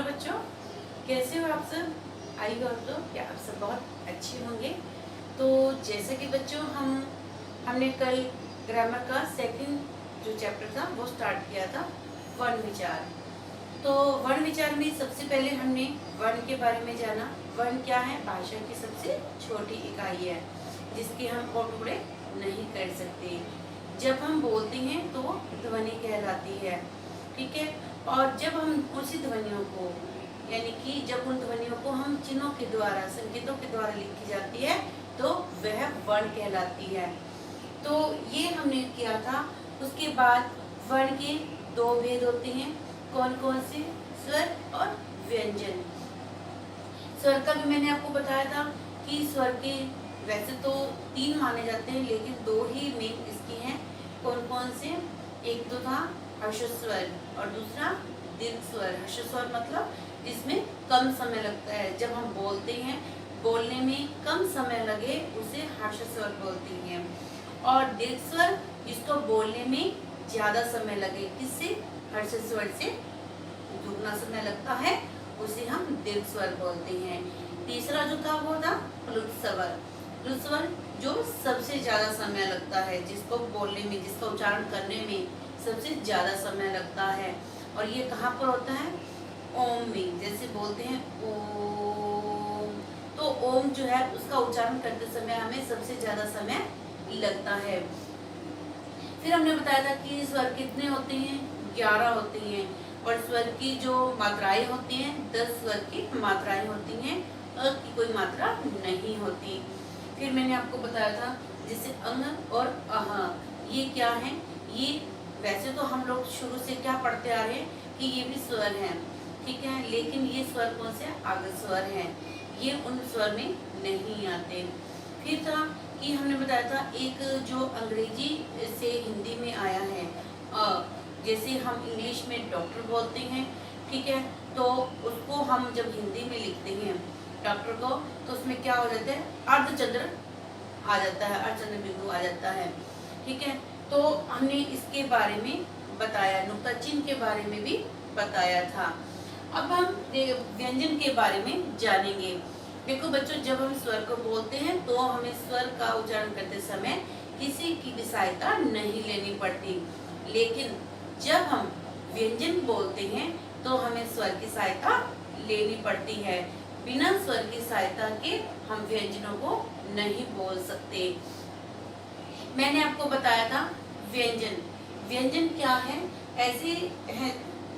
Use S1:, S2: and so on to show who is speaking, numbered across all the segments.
S1: Hello बच्चों, कैसे हो आप सब? आई होप तो क्या आप सब बहुत अच्छे होंगे। तो जैसे कि बच्चों हमने कल ग्रामर का सेकंड जो चैप्टर था वो स्टार्ट किया था, वर्ण विचार। तो वर्ण विचार में सबसे पहले हमने वर्ण के बारे में जाना। वर्ण क्या है? भाषा की सबसे छोटी इकाई है जिसके हम और टुकड़े नहीं कर सकते। जब हम बोलते हैं तो ध्वनि कहलाती है, ठीक है। और जब हम उसी ध्वनियों को यानी कि जब उन ध्वनियों को हम चिन्हों के द्वारा, संकेतों के द्वारा लिखी जाती है तो वह वर्ण कहलाती है। तो ये हमने किया था। उसके बाद वर्ण के दो भेद होते हैं। कौन कौन से? स्वर और व्यंजन। स्वर का भी मैंने आपको बताया था कि स्वर के वैसे तो 3 माने जाते हैं, लेकिन 2 ही मेन इसकी हैं। कौन कौन से? एक तो था हर्ष स्वर और दूसरा दीर्घ स्वर। हर्ष स्वर मतलब जिसमें कम समय लगता है, जब हम बोलते हैं बोलने में कम समय लगे उसे हर्ष स्वर बोलते हैं। और दीर्घ स्वर जिसको बोलने में ज्यादा समय लगे, किससे? हर्ष स्वर से दुगना समय लगता है, उसे हम दीर्घ स्वर बोलते हैं। तीसरा जो था वो था प्लुत स्वर। प्लुत स्वर जो सबसे ज्यादा समय लगता है, जिसको बोलने में, जिसका उच्चारण करने में सबसे ज्यादा समय लगता है। और ये कहाँ पर होता है? ओम में। जैसे बोलते हैं ओम, तो ओम जो है उसका उच्चारण करते समय हमें सबसे ज्यादा समय लगता है। फिर हमने बताया था कि स्वर कितने होते हैं? 11 होते हैं। और स्वर की जो मात्राएं होती हैं, 10 स्वर की मात्राएं होती हैं, अ की कोई मात्रा नहीं होती। फिर मैंने आपको बताया था जैसे अंग और अह, ये क्या है? ये वैसे तो हम लोग शुरू से क्या पढ़ते आ रहे हैं कि ये भी स्वर हैं, ठीक है, लेकिन ये स्वर कौन से? आगत स्वर हैं, ये उन स्वर में नहीं आते। फिर था कि हमने बताया था एक जो अंग्रेजी से हिंदी में आया है, जैसे हम इंग्लिश में डॉक्टर बोलते हैं, ठीक है, तो उसको हम जब हिंदी में लिखते हैं डॉक्टर को, तो उसमें क्या हो जाता है? अर्धचंद्र आ जाता है, अर्धचंद्र बिंदु आ जाता है, ठीक है। तो हमने इसके बारे में बताया, नुक्ता चिन्ह के बारे में भी बताया था। अब हम व्यंजन के बारे में जानेंगे। देखो बच्चों, जब हम स्वर को बोलते हैं तो हमें स्वर का उच्चारण करते समय किसी की भी सहायता नहीं लेनी पड़ती, लेकिन जब हम व्यंजन बोलते हैं तो हमें स्वर की सहायता लेनी पड़ती है। बिना स्वर की सहायता के हम व्यंजनों को नहीं बोल सकते। मैंने आपको बताया था व्यंजन। व्यंजन क्या है? ऐसे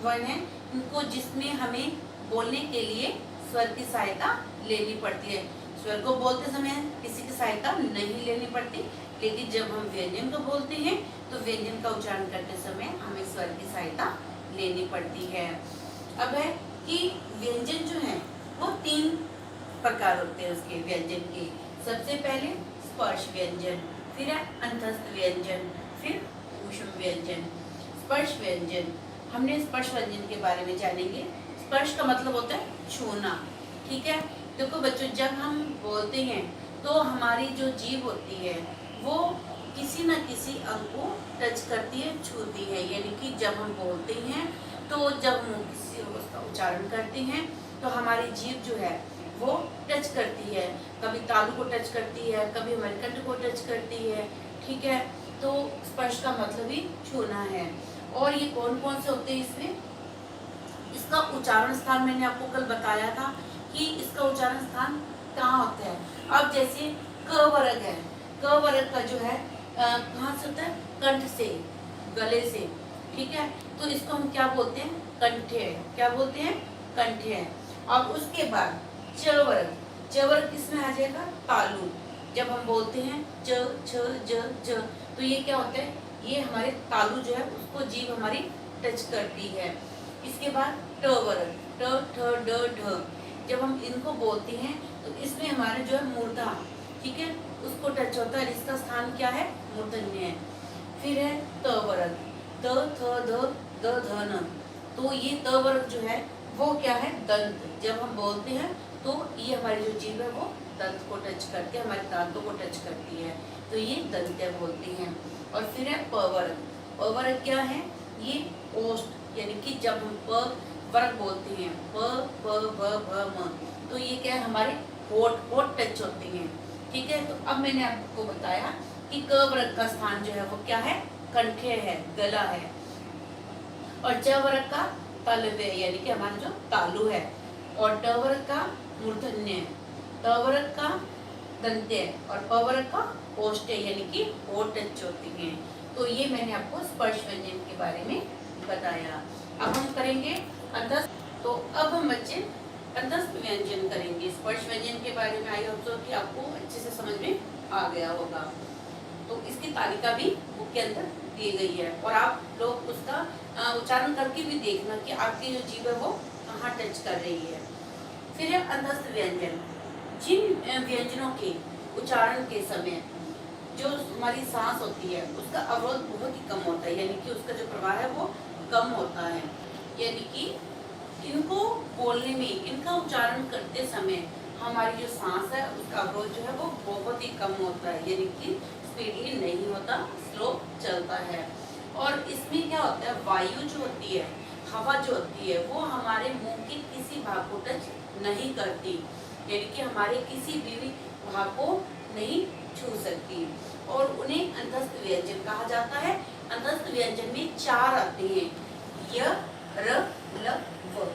S1: वर्ण है उनको जिसमें हमें बोलने के लिए स्वर की सहायता लेनी पड़ती है। स्वर को बोलते समय किसी की सहायता नहीं लेनी पड़ती, लेकिन जब हम व्यंजन को बोलते हैं तो व्यंजन का उच्चारण करते समय हमें स्वर की सहायता लेनी पड़ती है। अब है कि व्यंजन जो है वो 3 प्रकार होते हैं उसके व्यंजन के। सबसे पहले स्पर्श व्यंजन, फिर है अंतस्थ व्यंजन, फिर ऊष्म व्यंजन। स्पर्श व्यंजन, हमने स्पर्श व्यंजन के बारे में जानेंगे। स्पर्श का मतलब होता है छूना, ठीक है। देखो बच्चों, जब हम बोलते हैं तो हमारी जो जीभ होती है वो किसी न किसी अंग को टच करती है, छूती है। यानी कि जब हम बोलते हैं तो जब हम किसी उसका उच्चारण करते हैं तो हमारी जीभ जो है वो टच करती है, कभी तालु को टच करती है, कभी हमारे कंठ को टच करती है, ठीक है। तो स्पर्श का मतलब ही छूना है। और ये कौन कौन से होते हैं इसमें? इसका उच्चारण स्थान मैंने आपको कल बताया था कि इसका उच्चारण स्थान कहाँ होता है। अब जैसे क वर्ग है, क वर्ग का जो है कहाँ से होता है? कंठ से, गले से, ठीक है। तो इसको हम क्या बोलते हैं? कंठ्य। क्या बोलते हैं? कंठ्य। और उसके बाद च वर्ग, च वर्ग किसमें आ जाएगा? तालु। जब हम बोलते हैं च छ ज ज, तो ये क्या होता है? ये हमारे तालु जो है उसको जीभ हमारी टच करती है। इसके बाद ट वर्ग, ट ठ ड ढ, जब हम इनको बोलते हैं तो इसमें हमारे जो है मूर्धा, ठीक है, उसको टच होता है। इसका स्थान क्या है? मूर्धन्य है। फिर है त वर्ग, त थ ध द ध न, तो ये त वर्ग जो है वो क्या है? दंत। जब हम बोलते हैं तो ये हमारी जो जीभ है वो दंत को टच करके हमारे दांतों को टच करती है, तो ये दंत्य बोलते हैं। और फिर है प वर्ग। प वर्ग क्या है? ये ओष्ठ, यानी कि जब हम प वर्ग बोलते हैं, प प ब भ म। तो ये क्या है, हमारे होठ होठ टच होते हैं। ठीक है, तो अब मैंने आपको बताया कि क वर्ग का स्थान जो है वो क्या है, कंठे है, गला है। और च वर्ग का तलवे यानी कि हमारा जो तालू है। और ट वर्ग का मूर्धन्य है, त वर्ग का दंत्य और प वर्ग का ओष्ठ्य यानी कि होठ टच होती हैं। तो ये मैंने आपको स्पर्श व्यंजन के बारे में बताया। अब हम करेंगे अधस्थ। तो अब हम बच्चे अधस्थ व्यंजन करेंगे। स्पर्श व्यंजन के बारे में आई होप कि आपको अच्छे से समझ में आ गया होगा। तो इसकी तालिका भी बुक के अंदर दी गई है और आप लोग उसका उच्चारण करके भी देखना कि आपकी जो जीभ है वो कहाँ टच कर रही है। फिर है अधस्थ व्यंजन। जिन व्यंजनों के उच्चारण के समय जो हमारी सांस होती है उसका अवरोध बहुत ही कम होता है, यानी कि उसका जो प्रवाह है वो कम होता है। यानी कि इनको बोलने में, इनका उच्चारण करते समय हमारी जो सांस है उसका अवरोध जो है वो बहुत ही कम होता है, यानी कि स्पीडली नहीं होता, स्लो चलता है। और इसमें क्या होता है, वायु जो होती है, हवा जो होती है वो हमारे मुंह के किसी भाग को टच नहीं करती, यानी कि हमारे किसी भी भाग को नहीं छू सकती। और उन्हें अधस्थ व्यंजन कहा जाता है। अधस्थ व्यंजन में 4 आते हैं, य, र, ल, व।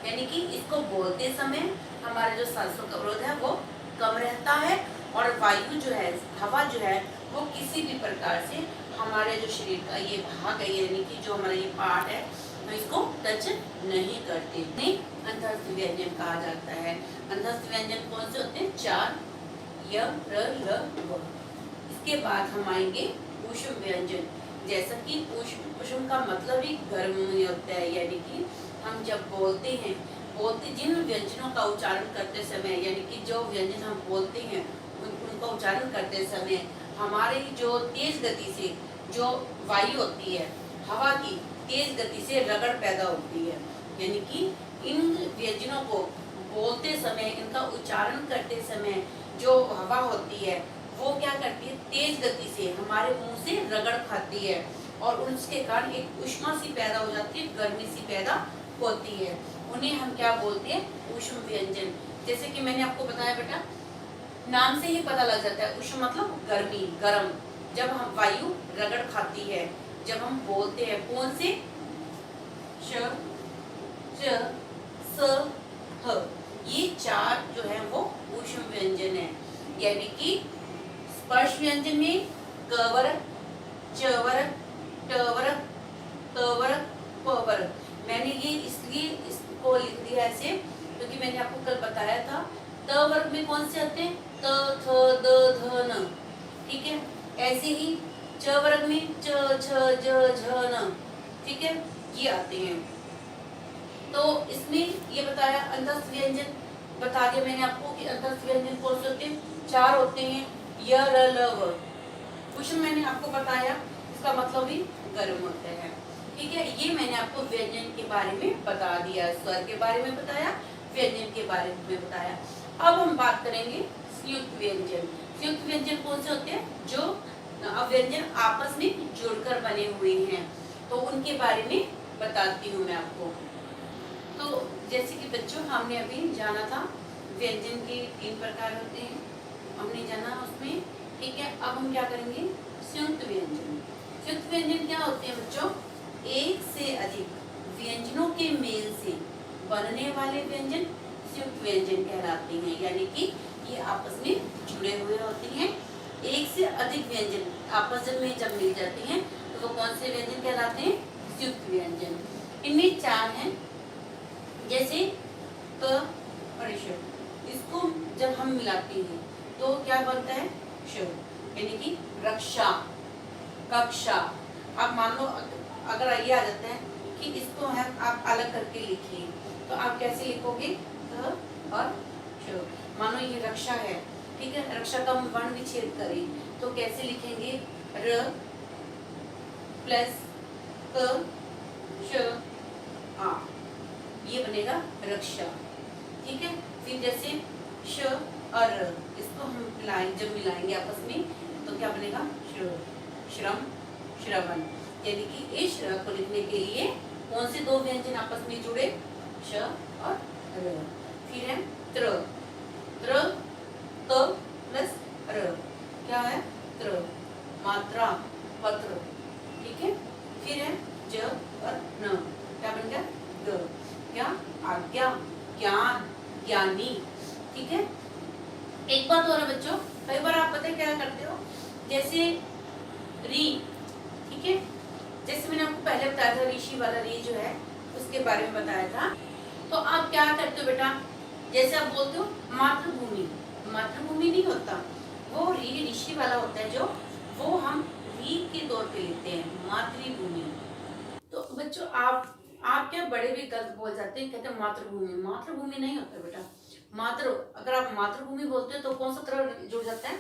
S1: यानी कि इसको बोलते समय हमारा जो सांसों का अवरोध है वो कम रहता है और वायु जो है, हवा जो है वो किसी भी प्रकार से हमारे जो शरीर का ये भाग है, यानी कि जो हमारा ये पार्ट है, तो इसको टच नहीं करते। नहीं, अधस्थ व्यंजन कहा जाता है। अधस्थ व्यंजन कौन से होते हैं? 4, य, र, ल, व। इसके बाद हम आएंगे ऊष्म व्यंजन। जैसा कि ऊष्म का मतलब ही गर्म होता है, यानी कि हम जब बोलते हैं, जिन व्यंजनों का उच्चारण करते समय, यानी कि जो व्यंजन हम बोलते हैं उनका उच्चारण करते समय हमारी जो तेज गति से जो वायु होती है, हवा की तेज गति से रगड़ पैदा होती है। यानी कि इन व्यंजनों को बोलते समय, इनका उच्चारण करते समय जो हवा होती है वो क्या करती है, तेज गति से हमारे मुंह से रगड़ खाती है और उसके कारण एक ऊष्मा सी पैदा हो जाती है, गर्मी सी पैदा होती है। उन्हें हम क्या बोलते हैं? ऊष्म व्यंजन। जैसे कि मैंने आपको बताया बेटा, नाम से ही पता लग जाता है, ऊष्म मतलब गर्मी, गरम। जब हम वायु रगड़ खाती है, जब हम बोलते हैं, कौन से? श, च, स, ह। ये 4 जो है वो ऊष्म व्यंजन है। यानी कि स्पर्श व्यंजन में क वर्ग, च वर्ग, ट वर्ग, त वर्ग, प वर्ग। मैंने ये इसलिए इसको लिख दिया ऐसे क्योंकि मैंने आपको कल बताया था त वर्ग में कौन से आते हैं? त, थ, द, ध, न। ठीक है, ऐसे ही च वर्ग में च, छ, ज, झ, न। ठीक है, ये आते हैं। तो इसमें ये बताया अधस्थ व्यंजन बता दिया मैंने आपको कि अधस्थ व्यंजन कौन से होते हैं? 4 होते हैं, य, र, ल, व। ऊष्म मैंने आपको बताया, इसका मतलब भी गर्म होता है। ठीक है, ये मैंने आपको व्यंजन के बारे में बता दिया, स्वर के बारे में बताया, व्यंजन के बारे में बताया। अब हम बात करेंगे संयुक्त व्यंजन। संयुक्त व्यंजन कौन से होते हैं? जो व्यंजन आपस में जुड़कर बने हुए हैं, तो उनके बारे में बताती हूँ मैं आपको। तो जैसे कि बच्चों, हमने अभी जाना था व्यंजन के 3 प्रकार होते हैं, हमने जाना उसमें। ठीक है, अब हम क्या करेंगे? संयुक्त व्यंजन। संयुक्त व्यंजन क्या होते हैं बच्चों? एक से अधिक व्यंजनों के मेल से बनने वाले व्यंजन संयुक्त व्यंजन कहलाते हैं। यानी कि ये आपस में जुड़े हुए होते हैं। एक से अधिक व्यंजन आपस में जब मिल जाते हैं तो वो कौन से व्यंजन कहलाते हैं? संयुक्त व्यंजन। इनमें 4 हैं, जैसे क और श। इसको जब हम मिलाते हैं तो क्या बनता है? श। यानी कि रक्षा, कक्षा। आप मान लो अगर ये आ जाता है कि इसको है आप अलग करके लिखिए, तो आप कैसे लिखोगे? क और श। मानो ये रक्षा है, ठीक है, रक्षा का हम वर्ण विच्छेद करें तो कैसे लिखेंगे? र प्लस क श आ, ये बनेगा रक्षा। ठीक है, फिर जैसे श और र, इसको हम जब मिलाएंगे आपस में तो क्या बनेगा? श्र, श्रम, श्रवण। यानी कि इस श को लिखने के लिए कौन से 2 व्यंजन आपस में जुड़े? श और र। फिर है त्र, त्र त प्लस र, क्या है त्र, मात्रा पत्र, ठीक है। फिर है ज और न, क्या बन गया ग, क्या आज्ञा, ज्ञान, ज्ञानी, ठीक है। एक बात और है बच्चों, कई बार आप पता है क्या करते हो, जैसे री, ठीक है, जैसे मैंने आपको पहले बताया था ऋषि वाला री जो है उसके बारे में बताया था। तो आप क्या करते हो बेटा, जैसे आप बोलते हो मातृभूमि, मातृभूमि नहीं होता वो, री ऋषि वाला होता है जो, वो हम री के तौर पे लेते हैं मातृभूमि। तो बच्चों आप क्या बड़े भी गलत बोल जाते हैं, कहते हैं मातृभूमि, मातृभूमि नहीं होता बेटा। मातृ, अगर आप मातृभूमि बोलते हो तो कौन सा तरह जुड़ जाता है,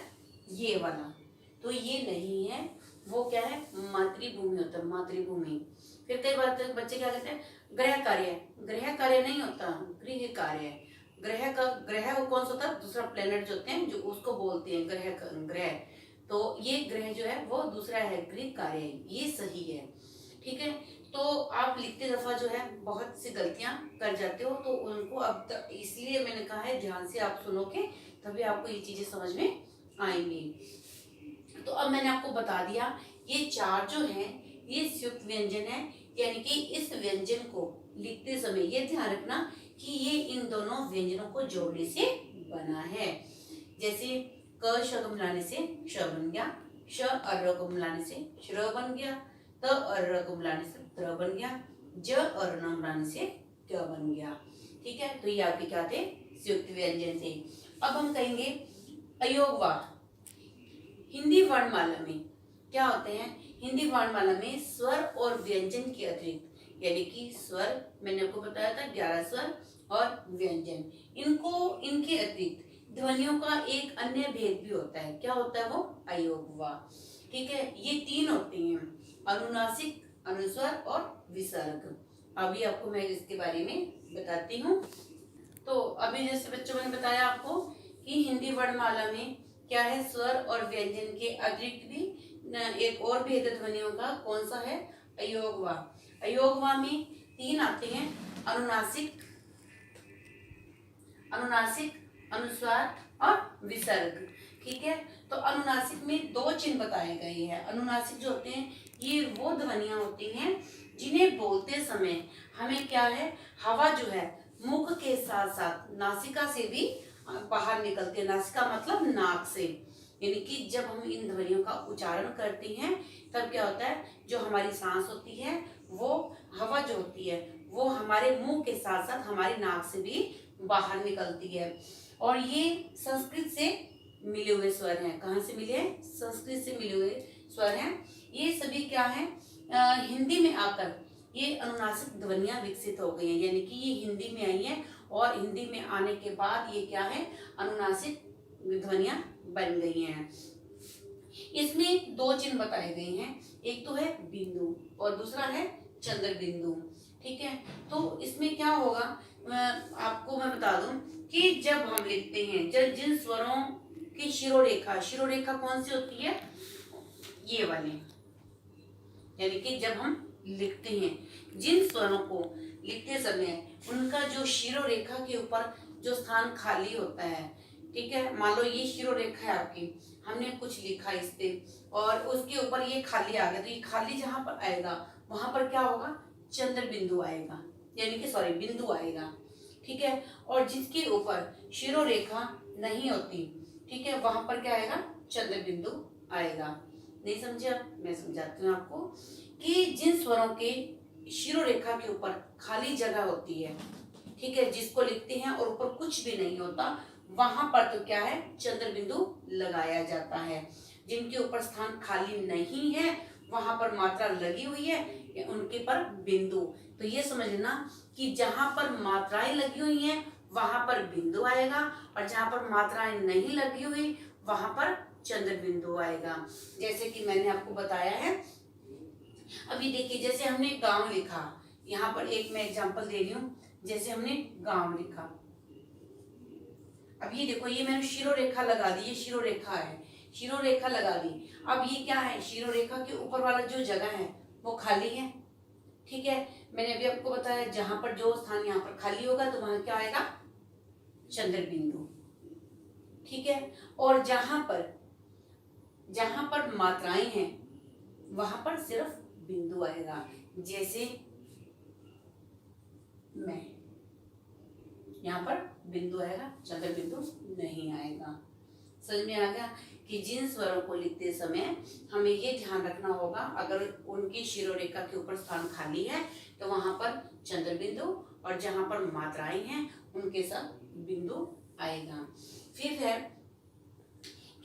S1: ये वाला, तो ये नहीं है, वो क्या है मातृभूमि होता है, मातृभूमि। फिर कई बार बच्चे क्या कहते हैं गृह कार्य, गृह कार्य नहीं होता, गृह कार्य, ग्रह का, ग्रह वो कौन सा होता है, दूसरा प्लेनेट जो होते हैं जो उसको बोलते हैं ग्रह, ग्रह, तो ये ग्रह जो है वो दूसरा है, गृह कार्य, ये सही है, ठीक है। तो आप लिखते दफा जो है बहुत सी गलतियां कर जाते हो, तो उनको अब इसलिए मैंने कहा है ध्यान से आप सुनोगे तभी आपको ये चीजें समझ में आएंगी। तो अब मैंने आपको बता दिया ये चार जो है ये संयुक्त व्यंजन है, यानी कि इस व्यंजन को लिखते समय ये ध्यान रखना कि ये इन दोनों व्यंजनों को जोड़ने से बना है। जैसे क श को मिलाने से श बन गया, श और र को मिलाने से श्र बन गया, त और र को मिलाने से त्र बन गया, ज और न मिलाने से क बन गया, ठीक है। तो ये आपके क्या थे, संयुक्त व्यंजन थे। अब हम कहेंगे अयोगवाद। हिंदी वर्णमाला में क्या होते हैं, हिंदी वर्णमाला में स्वर और व्यंजन के अतिरिक्त, यानी कि स्वर मैंने आपको बताया था 11 स्वर और व्यंजन, इनको इनके अतिरिक्त ध्वनियों का एक अन्य भेद भी होता है, क्या होता है वो, अयोगवाद, ठीक है। ये तीन होते हैं, अनुनासिक, अनुस्वर और विसर्ग। अभी आपको मैं इसके बारे में बताती हूँ। तो अभी जैसे बच्चों मैंने बताया आपको कि हिंदी वर्णमाला में क्या है, स्वर और व्यंजन के अतिरिक्त भी एक और भेद ध्वनियों का, कौन सा है, अयोगवाद। अयोगवाद में तीन आते हैं, अनुनासिक, अनुनासिक, अनुस्वार और विसर्ग, ठीक है। तो अनुनासिक में दो चिन्ह बताए गए हैं। अनुनासिक जो होते हैं ये वो ध्वनियां होती हैं जिन्हें बोलते समय हमें क्या है, हवा जो है मुख के साथ साथ नासिका से भी बाहर निकलती है, नासिका मतलब नाक से, यानी कि जब हम इन ध्वनियों का उच्चारण करते हैं तब क्या होता है, जो हमारी सांस होती है वो हवा जो होती है वो हमारे मुंह के साथ साथ हमारी नाक से भी बाहर निकलती है। और ये संस्कृत से मिले हुए स्वर हैं, कहाँ से मिले हैं, संस्कृत से मिले हुए स्वर हैं। ये सभी क्या है, हिंदी में आकर ये अनुनासिक ध्वनियां विकसित हो गई हैं, यानी कि ये हिंदी में आई हैं और हिंदी में आने के बाद ये क्या है, अनुनासिक ध्वनियां बन गई हैं। इसमें दो चिन्ह बताए गए हैं, एक तो है बिंदु और दूसरा है चंद्र बिंदु, ठीक है। तो इसमें क्या होगा, आपको मैं बता दूं कि जब हम लिखते हैं, जब जिन स्वरों की शिरोरेखा, शिरोरेखा कौन सी होती है, ये वाली, यानी कि जब हम लिखते हैं जिन स्वरों को लिखते समय उनका जो शिरोरेखा के ऊपर जो स्थान खाली होता है, ठीक है, मान लो ये शिरोरेखा है आपकी, हमने कुछ लिखा इस पे और उसके ऊपर ये खाली आ गया, तो ये खाली जहां पर आएगा वहां पर क्या होगा, चंद्र बिंदु आएगा, यानी कि सॉरी बिंदु आएगा, ठीक है। और जिसके ऊपर शिरोरेखा नहीं होती, ठीक है, वहां पर क्या आएगा, चंद्र बिंदु आएगा। नहीं समझे आप, मैं समझाती हूँ आपको कि जिन स्वरों के शिरोरेखा के ऊपर खाली जगह होती है, ठीक है, जिसको लिखते हैं और ऊपर कुछ भी नहीं होता, वहां पर तो क्या है, चंद्र बिंदु लगाया जाता है। जिनके ऊपर स्थान खाली नहीं है वहां पर मात्रा लगी हुई है, उनके पर बिंदु। तो ये समझ लेना कि जहां पर मात्राएं लगी हुई हैं वहां पर बिंदु आएगा और जहां पर मात्राएं नहीं लगी हुई वहां पर चंद्र बिंदु आएगा। जैसे कि मैंने आपको बताया है, अभी देखिए जैसे हमने गांव लिखा, यहाँ पर एक मैं एग्जांपल दे रही हूँ, जैसे हमने गांव लिखा, अब ये देखो ये मैंने शिरोरेखा लगा दी, ये शिरोरेखा है, शिरोरेखा लगा दी। अब ये क्या है, शिरोरेखा के ऊपर वाला जो जगह है वो खाली है, ठीक है। मैंने अभी आपको बताया जहां पर जो स्थान यहाँ पर खाली होगा तो वहां क्या आएगा, चंद्र बिंदु। ठीक है, और जहां पर मात्राएं हैं वहां पर सिर्फ बिंदु आएगा। जैसे मैं, यहाँ पर बिंदु आएगा, चंद्र बिंदु नहीं आएगा। समझ में आ गया कि जिन स्वरों को लिखते समय हमें ये ध्यान रखना होगा, अगर उनकी शिरोरेखा के ऊपर स्थान खाली है तो वहां पर चंद्र बिंदु, और जहां पर मात्राएं हैं उनके साथ बिंदु आएगा। फिर है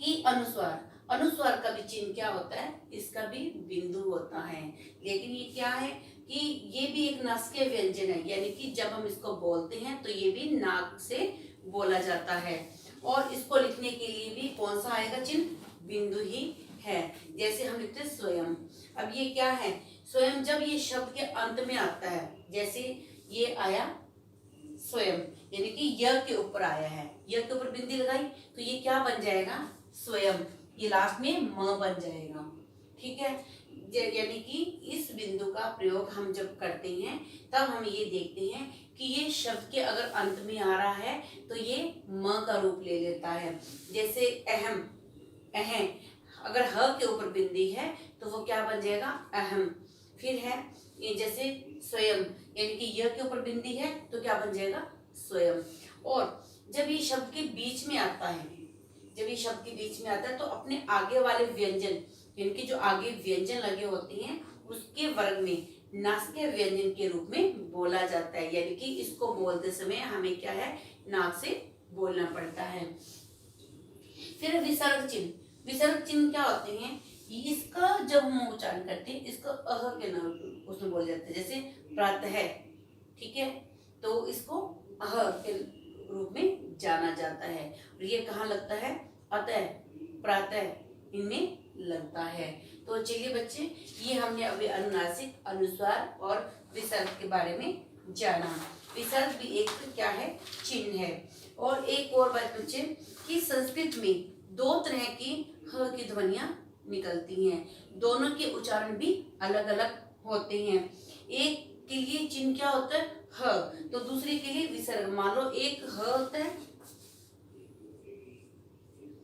S1: कि अनुस्वार, अनुस्वार का भी चिन्ह क्या होता है, इसका भी बिंदु होता है। लेकिन ये क्या है कि ये भी एक नासिकीय व्यंजन है, यानी कि जब हम इसको बोलते हैं तो ये भी नाक से बोला जाता है, और इसको लिखने के लिए भी कौन सा आएगा चिन्ह, बिंदु ही है। जैसे हम लिखते हैं स्वयं। अब ये क्या है, स्वयं जब ये शब्द के अंत में आता है, जैसे ये आया स्वयं, यानी कि य के ऊपर आया है, य के ऊपर बिंदी लगाई तो ये क्या बन जाएगा, स्वयं, ये लास्ट में म बन जाएगा। ठीक है, यानी कि इस बिंदु का प्रयोग हम जब करते हैं तब हम ये देखते हैं कि ये शब्द के अगर अंत में आ रहा है तो ये म का रूप ले लेता है। जैसे अहम, अहं, अगर ह के ऊपर बिंदी है तो वो क्या बन जाएगा, अहम। फिर है ये जैसे स्वयं, यानी कि य के ऊपर बिंदी है तो क्या बन जाएगा, स्वयं। और जब ये शब्द के बीच में आता है, जब ये शब्द के बीच में आता है तो अपने आगे वाले व्यंजन, यानी कि जो आगे व्यंजन लगे होते हैं उसके वर्ग में नासिकीय व्यंजन के रूप में बोला जाता है, यानी कि इसको बोलते समय हमें क्या है, नाक से बोलना पड़ता है। फिर विसर्ग चिन्ह, विसर्ग चिन्ह क्या होते हैं, इसका जब हम उच्चारण करते हैं इसको अह के नाम उसमें बोले जाते हैं। जैसे प्रातः, ठीक है, तो इसको अह के रूप में जाना जाता है, और ये कहाँ लगता है, अतः, प्रातः, इनमें लगता है। तो चलिए बच्चे, ये हमने अभी अनुनासिक, अनुस्वार और विसर्ग के बारे में जाना। विसर्ग भी एक क्या है, चिन्ह है। और एक और बात बच्चे कि संस्कृत में दो तरह की ह की ध्वनियां निकलती हैं, दोनों के उच्चारण भी अलग अलग होते हैं। एक के लिए चिन्ह क्या होता है, ह, तो दूसरे के लिए विसर्ग। मान लो एक ह होता है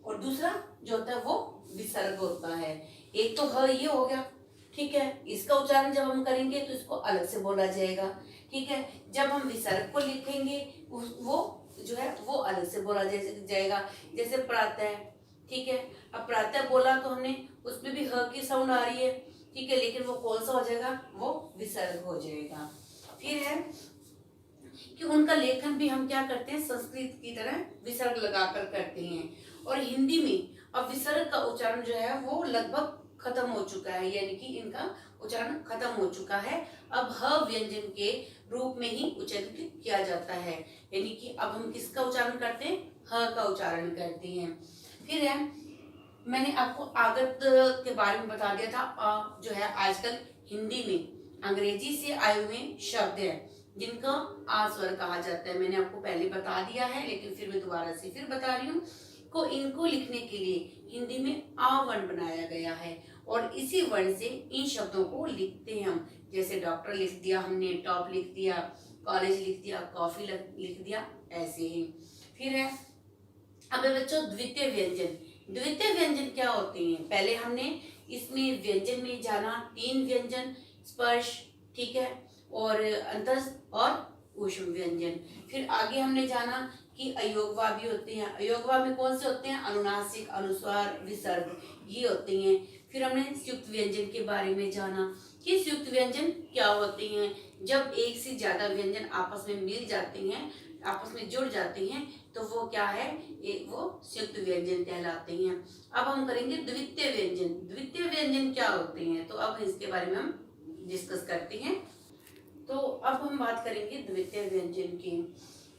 S1: और दूसरा जो होता है वो विसर्ग होता है। एक तो ह ये हो गया, ठीक है, इसका उच्चारण जब हम करेंगे तो इसको अलग से बोला जाएगा। ठीक है, जब हम विसर्ग को लिखेंगे वो जो है वो अलग से बोला जाएगा। जैसे प्रातः, ठीक है, अब प्रातः बोला तो हमने उसमें भी ह की साउंड आ रही है, ठीक है, लेकिन वो कौन सा हो जाएगा, वो विसर्ग हो जाएगा। फिर है कि उनका लेखन भी हम क्या करते हैं, संस्कृत की तरह विसर्ग लगाकर करते हैं। और हिंदी में अब विसर्ग का उच्चारण जो है वो लगभग खत्म हो चुका है, यानी कि इनका उच्चारण खत्म हो चुका है। अब ह व्यंजन के रूप में ही उच्चारण किया जाता है, यानी कि अब हम किसका उच्चारण करते हैं, ह का उच्चारण करते हैं। फिर है, मैंने आपको आगत के बारे में बता दिया था, जो है आजकल हिंदी में अंग्रेजी से आए हुए शब्द हैं जिनका आ स्वर कहा जाता है। मैंने आपको पहले बता दिया है, लेकिन फिर मैं दोबारा से फिर बता रही हूँ को इनको लिखने के लिए हिंदी में आ वर्ण बनाया गया है, और इसी वर्ण से इन शब्दों को लिखते हैं हम। जैसे डॉक्टर लिख दिया हमने, टॉप लिख दिया, कॉलेज लिख दिया, कॉफी लिख दिया, ऐसे ही। फिर है अब बच्चों द्वितीय व्यंजन। द्वितीय व्यंजन क्या होते हैं, पहले हमने इसमें व्यंजन में जाना 3 व्यंजन, स्पर्श, ठीक है, और अंतस और ऊष्म व्यंजन। फिर आगे हमने जाना कि अयोगवा भी होते हैं। अयोगवा में कौन से होते हैं, अनुनासिक, अनुस्वार, विसर्ग, ये होते हैं। फिर हमने संयुक्त व्यंजन के बारे में जाना कि संयुक्त व्यंजन क्या होते हैं। जब एक से ज्यादा व्यंजन आपस में मिल जाते हैं, आपस में जुड़ जाते हैं, तो वो क्या है, एक वो संयुक्त व्यंजन कहलाते हैं। अब हम करेंगे द्वितीय व्यंजन। द्वितीय व्यंजन क्या होते हैं, तो अब इसके बारे में हम डिस्कस करते हैं। तो अब हम बात करेंगे द्वितीय व्यंजन की।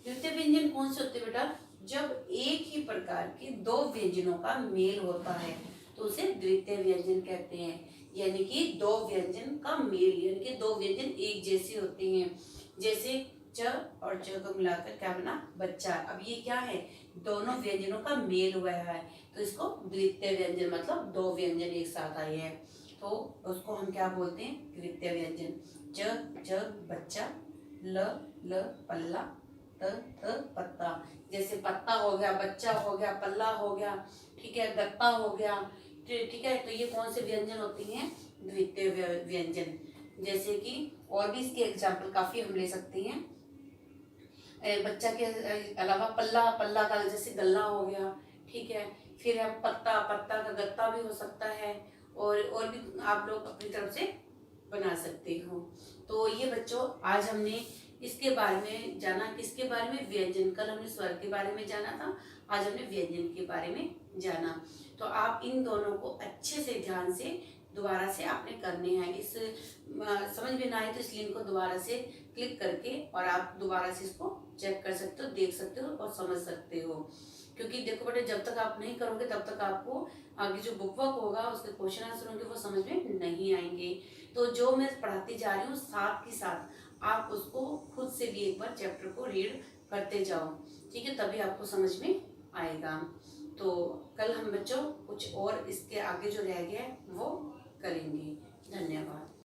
S1: द्वितीय व्यंजन कौन से होते हैं बेटा, जब एक ही प्रकार के 2 व्यंजनों का मेल होता है तो उसे द्वितीय व्यंजन कहते हैं। यानी कि 2 व्यंजन का मेल, यानी कि 2 व्यंजन एक जैसे होते हैं। जैसे च और च को मिलाकर क्या बना, बच्चा। अब ये क्या है, दोनों व्यंजनों का मेल हुआ है, तो इसको द्वितीय व्यंजन, मतलब 2 व्यंजन एक साथ आए हैं, तो उसको हम क्या बोलते हैं, द्वितीय व्यंजन। ज बच्चा, ल पल्ला, त पत्ता। जैसे पत्ता हो गया, बच्चा हो गया, पल्ला हो गया, ठीक है, गत्ता हो गया, ठीक है। तो ये कौन से व्यंजन होती हैं? द्वितीय व्यंजन। जैसे कि और भी इसके एग्जाम्पल काफी हम ले सकते हैं। बच्चा के अलावा पल्ला, पल्ला का जैसे गल्ला हो गया, ठीक है। फिर हम पत्ता, पत्ता का गत्ता भी हो सकता है, और भी आप लोग अपनी तरफ से बना सकते हो। तो ये बच्चों आज हमने इसके बारे में जाना, किसके बारे में? व्यंजन। कल हमने स्वर के बारे में जाना था, आज हमने व्यंजन के बारे में जाना। तो आप इन दोनों को अच्छे से ध्यान से दोबारा से आपने करने हैं। इस समझ में ना आए तो इस लिंक को दोबारा से क्लिक करके और आप दोबारा से इसको चेक कर सकते हो, देख सकते हो और समझ सकते हो। क्योंकि देखो बेटे, जब तक आप नहीं करोगे तब तक आपको आगे जो बुक वर्क होगा, उसके क्वेश्चन आंसर होंगे, वो समझ में नहीं आएंगे। तो जो मैं पढ़ाती जा रही हूँ, साथ ही साथ आप उसको खुद से भी एक बार चैप्टर को रीड करते जाओ, ठीक है, तभी आपको समझ में आएगा। तो कल हम बच्चों कुछ और इसके आगे जो रह गया है वो करेंगे। धन्यवाद।